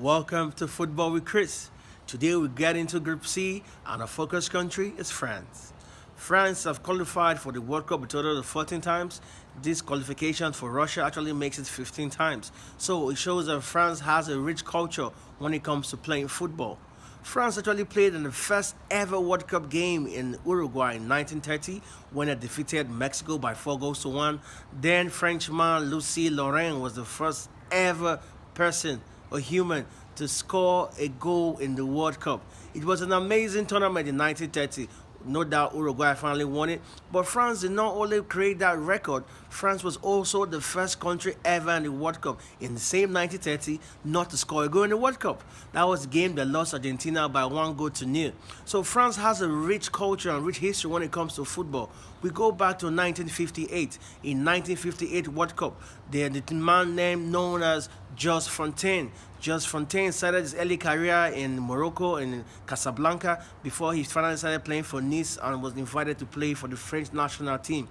Welcome to Football with Chris. Today we get into Group C and our focus country is France. France have qualified for the World Cup a total of 14 times. This qualification for Russia actually makes it 15 times. So it shows that France has a rich culture when it comes to playing football. France actually played in the first ever World Cup game in Uruguay in 1930 when it defeated Mexico by 4 goals to 1. Then Frenchman Lucie Laurent was the first ever person or human to score a goal in the World Cup. It was an amazing tournament in 1930. No doubt Uruguay finally won it, but France did not only create that record, France was also the first country ever in the World Cup in the same 1930 not to score a goal in the World Cup. That was the game that lost Argentina by 1 goal to 0. So France has a rich culture and rich history when it comes to football. We go back to 1958. In 1958 World Cup, the man named known as Jos Fontaine. Jos Fontaine started his early career in Morocco in Casablanca before he finally started playing for Nice and was invited to play for the French national team.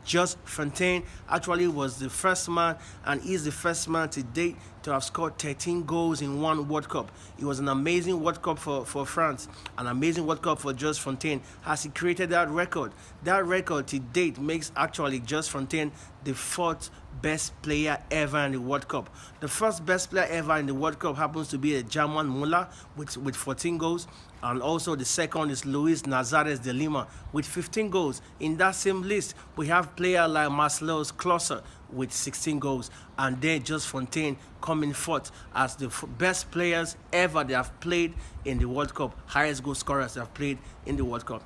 Jos Fontaine actually was the first man and is the first man to date to have scored 13 goals in one World Cup. It was an amazing World Cup for France, an amazing World Cup for Jos Fontaine as he created that record. That record to date makes actually Jos Fontaine the fourth best player ever in the World Cup. The first best player ever in the World Cup happens to be a German Muller with 14 goals. And also the second is Luis Nazares de Lima with 15 goals. In that same list, we have players like Marcelo Klose with 16 goals. And then Jos Fontaine coming fourth as the best players ever that have played in the World Cup. Highest goal scorers that have played in the World Cup.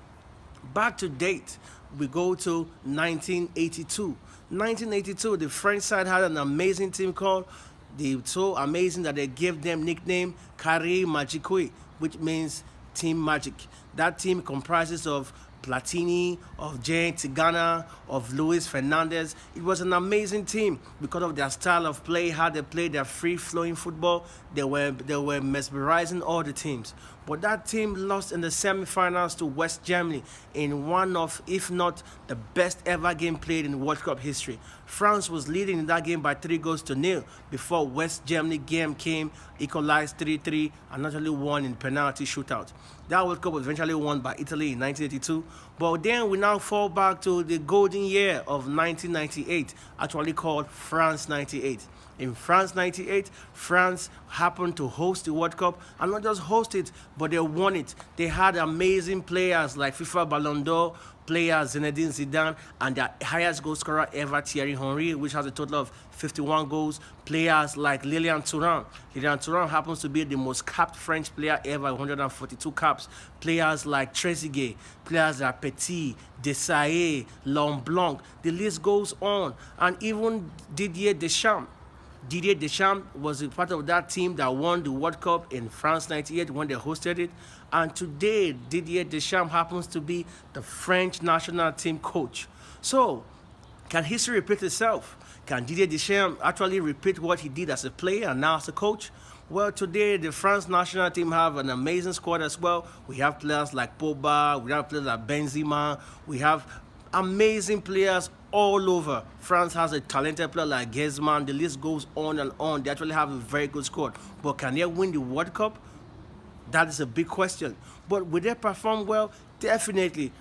Back to date, we go to 1982. 1982, the French side had an amazing team called so amazing that they gave them nickname Carré Magique, which means Team Magic. That team comprises of Platini, of Jay Tigana, of Luis Fernandez. It was an amazing team because of their style of play, how they played their free-flowing football. They were mesmerizing all the teams. But that team lost in the semi-finals to West Germany in one of, if not the best ever game played in World Cup history. France was leading in that game by 3 goals to 0 before West Germany game came, equalized 3-3, and actually won in penalty shootout. That World Cup was eventually won by Italy in 1982. But then we now fall back to the golden year of 1998, actually called France 98. In France 98, France happened to host the World Cup, and not just host it, but they won it. They had amazing players like FIFA Ballon d'Or players Zinedine Zidane and their highest goal scorer ever Thierry Henry, which has a total of 51 goals. Players like Lilian Thuram. Lilian Thuram happens to be the most capped French player ever, 142 caps. Players like Trezeguet, players like Petit, Desailly, Blanc. The list goes on, and even Didier Deschamps. Didier Deschamps was a part of that team that won the World Cup in France 98 when they hosted it. And today, Didier Deschamps happens to be the French national team coach. So, can history repeat itself? Can Didier Deschamps actually repeat what he did as a player and now as a coach? Well, today the France national team have an amazing squad as well. We have players like Pogba, we have players like Benzema, we have amazing players all over. France has a talented player like Griezmann. The list goes on and on. They actually have a very good squad. But can they win the World Cup? That is a big question. But will they perform well? Definitely.